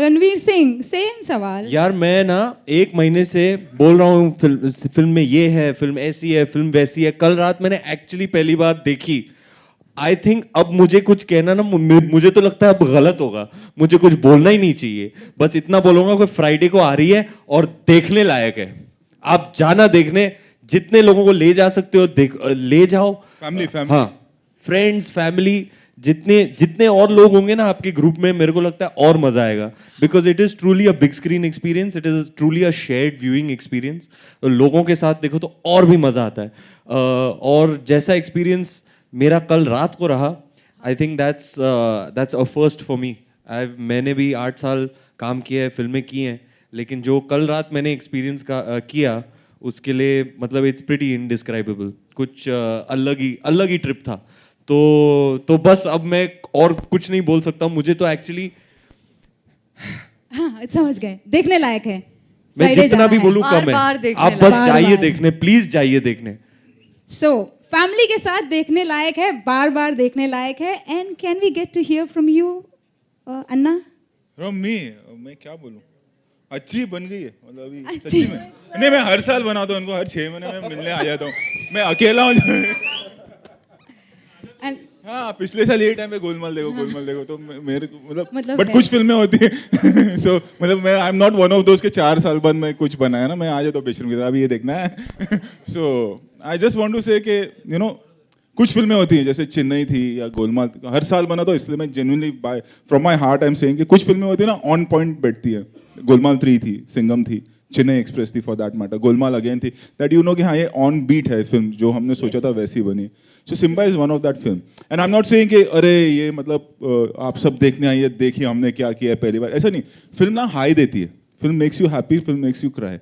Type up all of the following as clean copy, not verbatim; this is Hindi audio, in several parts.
रणवीर सिंह, सेम सवाल। यार मैं ना 1 महीने से बोल रहा हूँ फिल्म में ये है, फिल्म ऐसी है, फिल्म वैसी है। कल रात मैंने एक्चुअली पहली बार देखी। आई थिंक अब मुझे कुछ कहना ना, मुझे तो लगता है अब गलत होगा, मुझे कुछ बोलना ही नहीं चाहिए। बस इतना बोलूंगा कि फ्राइडे को आ रही है और देखने लायक है। आप जाना देखने, जितने लोगों को ले जा सकते हो ले जाओ। फैमिली हाँ, फ्रेंड्स, फैमिली, जितने जितने और लोग होंगे ना आपके ग्रुप में, मेरे को लगता है और मजा आएगा। Because it is truly a big screen experience, it is truly a shared viewing experience. लोगों के साथ देखो तो और भी मजा आता है। और जैसा एक्सपीरियंस मेरा कल रात को रहा, I think that's a first for me. मैंने भी 8 साल काम किया है, फिल्में की हैं, लेकिन जो कल रात मैंने एक्सपीरियंस किया उसके लिए मतलब इट्स प्रीटी इनडिस्क्राइबेबल। कुछ अलग ही ट्रिप था। तो बस अब मैं और कुछ नहीं बोल सकता हूँ। मुझे तो एक्चुअली हाँ, समझ गए, देखने लायक है। मैं Friday जितना जाना भी है। बोलूँ कम है। बार देखने आप बस लायक। जाइए बार-बार। देखने, प्लीज जाइए देखने। सो फैमिली के साथ देखने लायक है, बार बार देखने लायक है। And can we get to hear from you Anna? From me, मैं क्या बोलूं, अच्छी बन गई है मतलब अभी अच्छी। सच्ची में। नहीं, मैं हर साल बनाता हूँ उनको, हर 6 महीने में मिलने आ जाता हूँ। मैं अकेला हूँ। And हाँ, पिछले साल यही टाइम पे गोलमाल देखो तो मेरे को मतलब बट है। कुछ फिल्में होती है। सो मतलब मैं आई एम नॉट वन ऑफ दोस्त के 4 साल बाद मैं कुछ बनाया ना, मैं आ जाता हूँ बेशर्म की तरह, अभी ये देखना है। सो आई जस्ट वांट टू से कि यू नो कुछ फिल्में होती हैं जैसे चेन्नई थी या गोलमाल, हर साल बना तो इसलिए मैं genuinely by from my heart I am saying कि कुछ फिल्में होती है ना ऑन पॉइंट बैठती है। गोलमाल 3 थी, सिंघम थी, चेन्नई एक्सप्रेस थी for that matter, Golmaal again थी, दैट यू नो कि हाँ ये ऑन बीट है फिल्म, जो हमने सोचा था वैसी बनी। So Simmba is one of that film and I am not saying कि अरे ये मतलब आप सब देखने आइए, देखिए हमने क्या किया है पहली बार, ऐसा नहीं। फिल्म ना हाई देती है, film makes you happy, film makes you cry.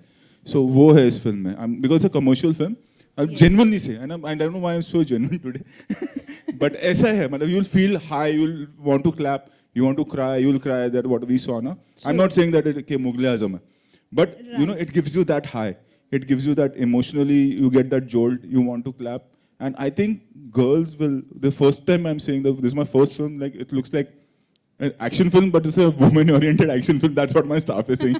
So वो है इस फिल्म में, बिकॉज अ कमर्शियल फिल्म। अब जेन्युइनली से, and I don't know why I'm so genuine today, but ऐसा है, मतलब you'll feel high, you'll want to clap, you want to cry, you'll cry, that what we saw ना. I'm not saying that it Mughal e आज़म है, but you know it gives you that high, it gives you that emotionally, you get that jolt, you want to clap, and I think girls will. The first time I'm saying that this is my first film, like it looks like an action film, but it's a woman-oriented action film. That's what my staff is saying.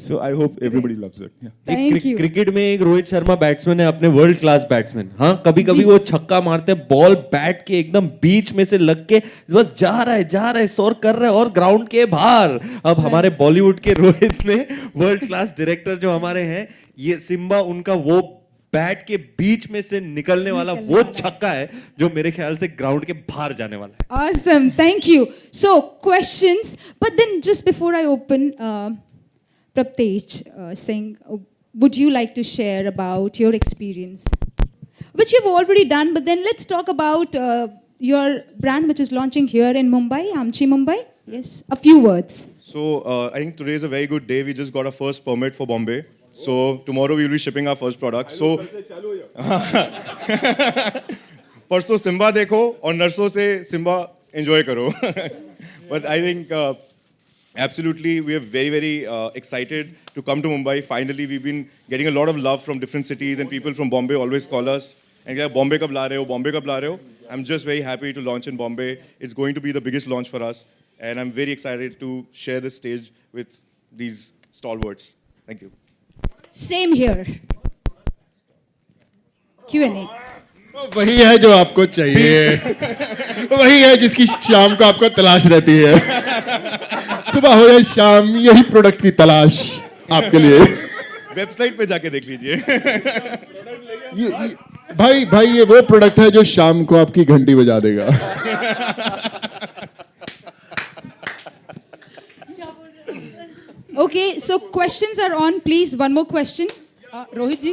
So I hope everybody loves it. Yeah. Thank you. Cricket में एक रोहित शर्मा बैट्समैन है, अपने वर्ल्ड क्लास बैट्समैन। हाँ, कभी कभी वो छक्का मारते हैं, बॉल बैट के एकदम बीच में से लग के बस जा रहा है सोर कर रहा है और ग्राउंड के बाहर। अब हमारे बॉलीवुड के रोहित ने, वर्ल्ड क्लास डायरेक्टर जो हमारे हैं, ये सिम्बा उनका वो बैट के बीच में से निकलने वाला वो छक्का है जो मेरे ख्याल से ग्राउंड के बाहर जाने वाला है। Awesome, thank you. So questions, but then just before I open, Praptej Singh, would you like to share about your experience, which you've already done, but then let's talk about your brand which is launching here in Mumbai, Amchi Mumbai. Yes, a few words. So I think today is a very good day. We just got our first permit for Bombay. So tomorrow we will be shipping our first product. So परसों सिम्बा देखो और नर्सों से सिम्बा enjoy करो. But I think absolutely we are very excited to come to Mumbai. Finally, we've been getting a lot of love from different cities and people from Bombay always call us and say, Bombay कब ला रहे हो? I'm just very happy to launch in Bombay. It's going to be the biggest launch for us, and I'm very excited to share this stage with these stalwarts. Thank you. Same here. Q&A. वही है जो आपको चाहिए, वही है जिसकी शाम को आपको तलाश रहती है। सुबह हो या शाम, यही प्रोडक्ट की तलाश आपके लिए। वेबसाइट पे जाके देख लीजिए। भाई ये वो प्रोडक्ट है जो शाम को आपकी घंटी बजा देगा। Okay, so questions are on. Please, one more question. Rohit जी,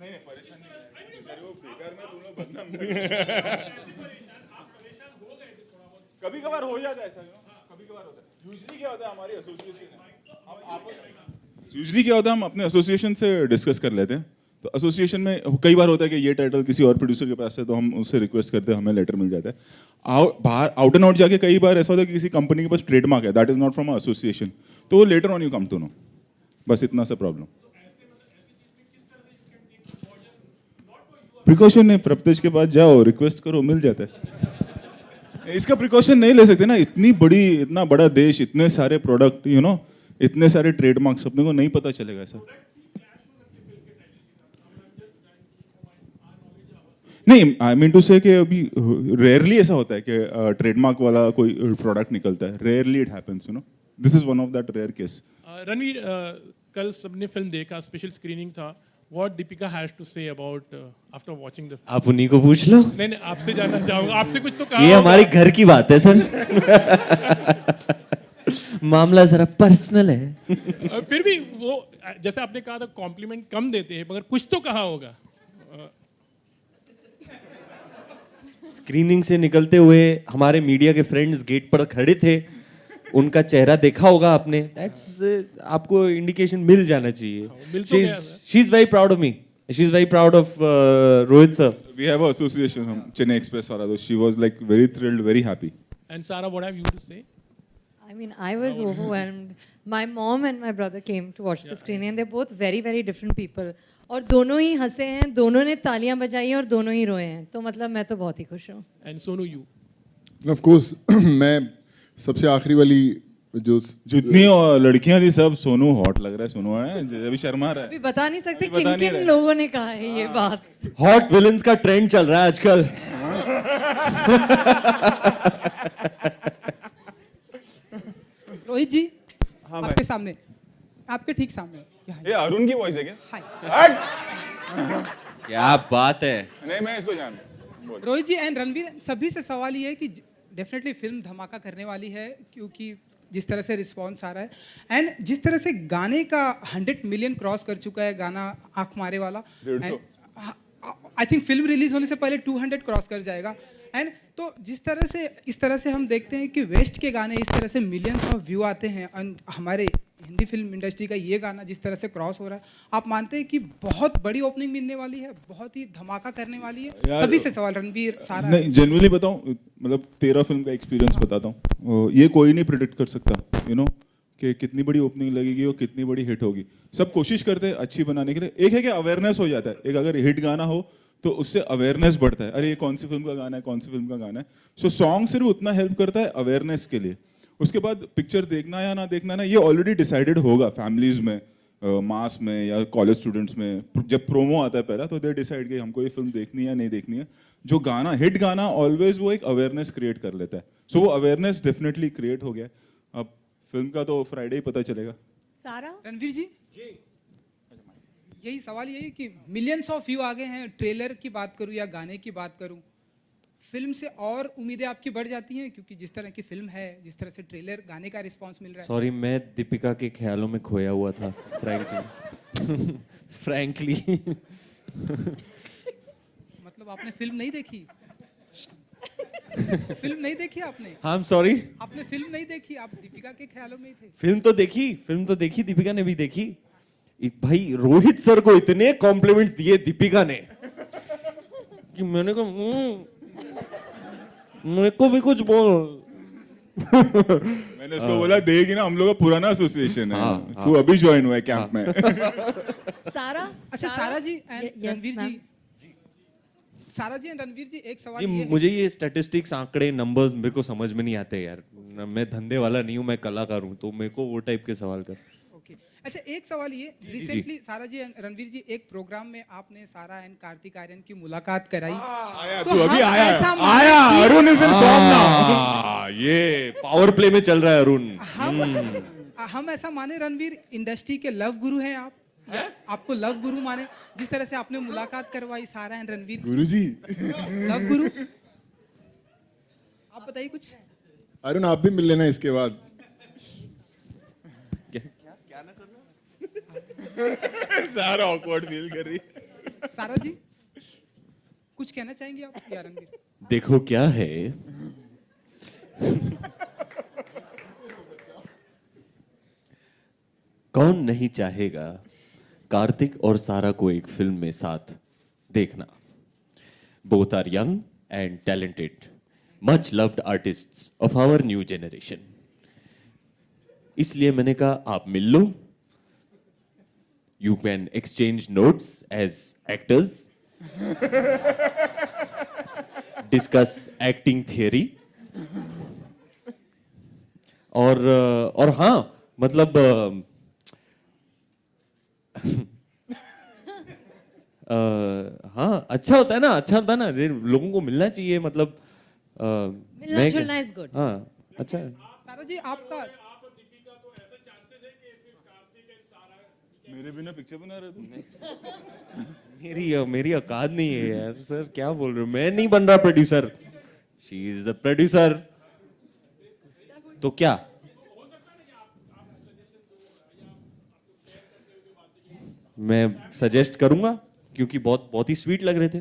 नहीं परेशान नहीं, बेचारे वो बेकार में तुम लोग बदनाम कर। कभी कभार हो जाता है ऐसा, कभी कभार होता है। यूजुअली क्या होता है, हमारी एसोसिएशन है, यूजुअली क्या होता है, हम अपने एसोसिएशन से डिस्कस कर लेते हैं। तो एसोसिएशन में कई बार होता है कि ये टाइटल किसी और प्रोड्यूसर के पास है तो हम उससे रिक्वेस्ट करते हैं, हमें लेटर मिल जाता है। बाहर आउट एंड आउट जाके कई बार ऐसा होता है कि किसी कंपनी के पास ट्रेडमार्क है, that is not from association, तो वो letter on you come to know, बस इतना सा प्रॉब्लम। प्रिकॉशन नहीं, प्रत्यक्ष के पास जाओ, रिक्वेस्ट करो, मिल जाता है। इसका प्रिकॉशन नहीं ले सकते ना, इतना बड़ा देश, इतने सारे प्रोडक्ट, इतने सारे ट्रेडमार्क्स, अपने को नहीं पता चलेगा ऐसा। नहीं, आई मीन टू से कि अभी रेयरली ऐसा होता है कि ट्रेडमार्क वाला कोई प्रोडक्ट निकलता है, rarely it happens, this is one of that rare case. Ranveer, कल सबने फिल्म देखा, स्पेशल स्क्रीनिंग था, what Deepika has to say about after watching the. आप उन्हीं को पूछ लो। नहीं, आपसे जानना चाहूंगा, आपसे कुछ तो कहा ये होगा। हमारे घर की बात है सर। मामला जरा पर्सनल है। फिर भी वो जैसे आपने कहा था कॉम्प्लीमेंट कम देते हैं, मगर कुछ तो कहा होगा। स्क्रीनिंग से निकलते हुए हमारे मीडिया के फ्रेंड्स गेट पर खड़े थे, उनका चेहरा देखा होगा आपने, दैट्स आपको इंडिकेशन मिल जाना चाहिए। मिल तो गया she is very proud of me, she is very proud of Rohit sir. We have a association, हम चेन्नई एक्सप्रेस वाला, तो she was like very thrilled, very happy. And Sara, what have you to say? I mean, I was overwhelmed. My mom and my brother came to watch the screening, and they're both very, very different people. और दोनों ही हंसे हैं, दोनों ने तालियां बजाई हैं और दोनों ही रोए हैं, तो मतलब मैं तो बहुत ही खुश हूँ। And Sonu, you? Of course मैं सबसे आखिरी वाली जो जितनी लड़कियां थी सब, सोनू हॉट लग रहा है, सोनू है अभी शर्मा रहा है। अभी बता नहीं सकते अभी बता किन नहीं किन रहे। लोगों ने कहा है ये बात। हॉट विलन्स का ट्रेंड चल रहा है आजकल। रोहित जी, आपके सामने, आपके ठीक सामने। ये अरुण की वॉइस है क्या? हाय। क्या बात है। नहीं, मैं इसको जान। रोहित जी एंड रणवीर, सभी से सवाल ये है कि डेफिनेटली फिल्म धमाका करने वाली है, क्योंकि जिस तरह से रिस्पांस आ रहा है एंड जिस तरह से गाने का 100 मिलियन क्रॉस कर चुका है गाना आंख मारे वाला। आई थिंक फिल्म रिलीज होने से पहले 200 क्रॉस कर जाएगा। एंड तो इस तरह से हम देखते हैं कि वेस्ट के गाने इस तरह से मिलियंस ऑफ व्यू आते हैं, एंड हमारे हिंदी फिल्म इंडस्ट्री का ये गाना जिस तरह से क्रॉस हो रहा है, आप मानते हैं कि बहुत बड़ी ओपनिंग मिलने वाली है, बहुत ही धमाका करने वाली है? सभी से सवाल, रणवीर, सारा। नहीं, जनरली बताऊं, मतलब 13 फिल्म का एक्सपीरियंस बताता हूँ, ये कोई नहीं प्रिडिक्ट कर सकता, कि कितनी बड़ी ओपनिंग लगेगी और कितनी बड़ी हिट होगी। सब कोशिश करते हैं अच्छी बनाने के लिए। एक है कि अवेयरनेस हो जाता है, एक अगर हिट गाना हो तो उससे अवेयरनेस बढ़ता है, अरे ये कौन सी फिल्म का गाना है, कौन सी फिल्म का गाना है। सो सॉन्ग सिर्फ उतना हेल्प करता है अवेयरनेस के लिए। उसके बाद पिक्चर देखना या ना देखना ना, ये ऑलरेडी डिसाइडेड होगा फैमिलीज में, मास में या कॉलेज स्टूडेंट्स में। जब प्रोमो आता है पहला, तो दे डिसाइड कि हमको ये फिल्म देखनी है या नहीं देखनी है। जो गाना, हिट गाना ऑलवेज वो एक अवेयरनेस क्रिएट कर लेता है। सो वो अवेयरनेस डेफिनेटली क्रिएट हो गया। अब फिल्म का तो फ्राइडे ही पता चलेगा। सारा, रणवीर जी, यही सवाल यही कि मिलियंस ऑफ व्यू आ गए हैं, ट्रेलर की बात करूं या गाने की बात करूं, फिल्म से और उम्मीदें आपकी बढ़ जाती हैं, क्योंकि जिस तरह की फिल्म है, जिस तरह से ट्रेलर गाने का रिस्पांस मिल रहा है। सॉरी, मैं दीपिका के ख्यालों में खोया हुआ था, फ्रैंकली। मतलब आपने फिल्म नहीं देखी? फिल्म नहीं देखी आपने? आई एम सॉरी, आपने फिल्म नहीं देखी, आप दीपिका के ख्यालों में ही थे। फिल्म तो देखी, दीपिका ने भी देखी। भाई रोहित सर को इतने कॉम्प्लीमेंट्स दिए दीपिका ने कि मैंने कहा मेरे को भी कुछ बोल। मैंने उसको बोला, देगी ना, हम लोग का पुराना एसोसिएशन है, तू अभी ज्वाइन हुआ है कैंप में। सारा। अच्छा, सारा जी एंड Yes, रणवीर ma'am. जी, सारा जी एंड रणवीर जी, एक सवाल ये ये है। मुझे ये स्टैटिस्टिक्स, आंकड़े, नंबर्स मेरे को समझ में नहीं आते यार। मैं धंधे वाला नहीं हूँ, मैं कलाकार हूँ, तो मेरे को वो टाइप के सवाल कर। ओके, अच्छा, एक सवाल ये, रिसेंटली सारा जी एंड रणवीर जी, एक प्रोग्राम में आपने सारा एंड कार्तिक आर्यन की मुलाकात कराई। आया तो तू अभी हम आया, ऐसा माने आया, कि- Arun is in form now. ये पावर प्ले में चल रहा है अरुण। हम ऐसा माने रणवीर, इंडस्ट्री के लव गुरु हैं आप? आपको लव गुरु माने, जिस तरह से आपने मुलाकात करवाई सारा एंड रणवीर? गुरुजी, लव गुरु, आप बताइए कुछ। अरुण आप भी मिल लेना इसके बाद। सारा ऑकवर्ड फील कर रही। सारा जी, कुछ कहना चाहेंगे आप या रणवीर? देखो क्या है, कौन नहीं चाहेगा कार्तिक और सारा को एक फिल्म में साथ देखना. Both are young and talented, much loved artists of our new generation. इसलिए मैंने कहा आप मिल लो. You can exchange notes as actors, discuss acting theory. और हाँ मतलब हाँ अच्छा होता है ना लोगों को मिलना चाहिए मतलब मिलना जुलना is good. हाँ अच्छा है. सारा जी आपका मेरे बिना पिक्चर बना रहे तुम. मेरी औकात नहीं है यार सर. क्या बोल रहे हो? मैं नहीं बन रहा producer. She is the producer. तो क्या मैं सजेस्ट करूंगा क्योंकि बहुत ही स्वीट लग रहे थे.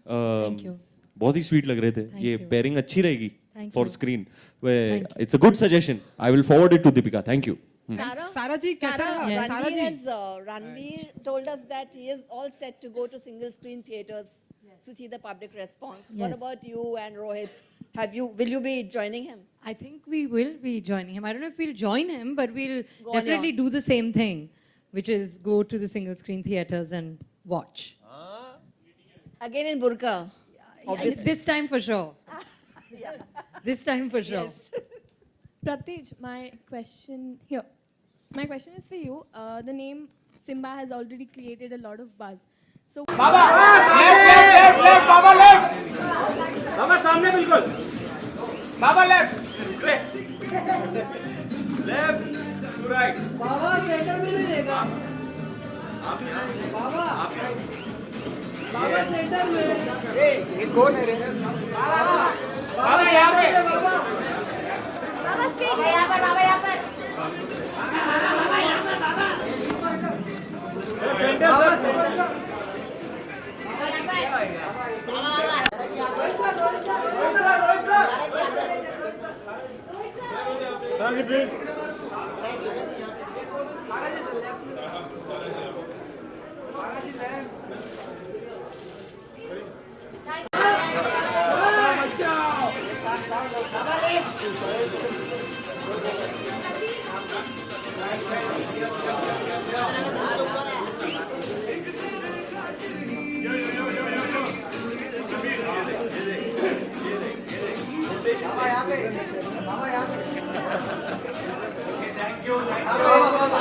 Thank you. बहुत ही स्वीट लग रहे थे. Thank ये you. पेयरिंग अच्छी रहेगी Thank for you. Screen. Thank it's a good suggestion. I will forward it to Deepika. Thank you. Sara ji कैसा रहा? Yes. सारा जी Ranveer told us that he is all set to go to single screen theaters to see the public response. What Yes. about you and Rohit? Will you be joining him? I think we will be joining him. I don't know if we'll join him, but we'll Go on definitely your do the same thing, which is go to the single screen theaters and watch. Again in burqa. Obviously. This time for sure. This time for sure. Pratij, my question is for you. The name Simba has already created a lot of buzz. So